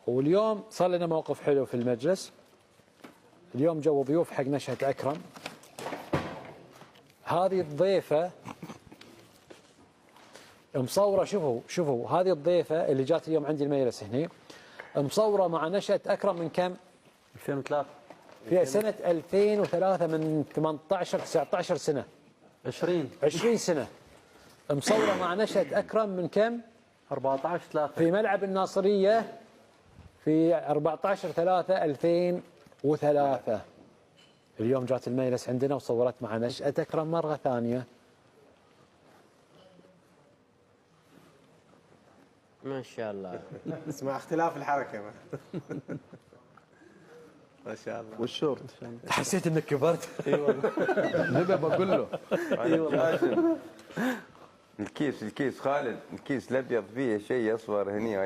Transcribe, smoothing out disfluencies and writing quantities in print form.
واليوم صار لنا موقف حلو في المجلس. اليوم جو ضيوف حق نشأة أكرم. هذه الضيفة مصورة، شوفوا هذه الضيفة اللي جات اليوم عندي المجلس هنا مصورة مع نشأة أكرم من كم؟ 2003. في سنة 2003، من 18 19 سنة. 20 سنة مصورة مع نشأة أكرم من كم؟ 14/3 في ملعب الناصرية في 14/3/2003. اليوم جات المجلس عندنا وصورت مع نشأة أكرم مرة ثانية. ما شاء الله. اسمع اختلاف الحركة. ما شاء الله. والشورت حسيت انك كبرت. اي والله. نبي بقول له. اي والله. الكيس خالد، الكيس الابيض فيه شيء اصفر هني.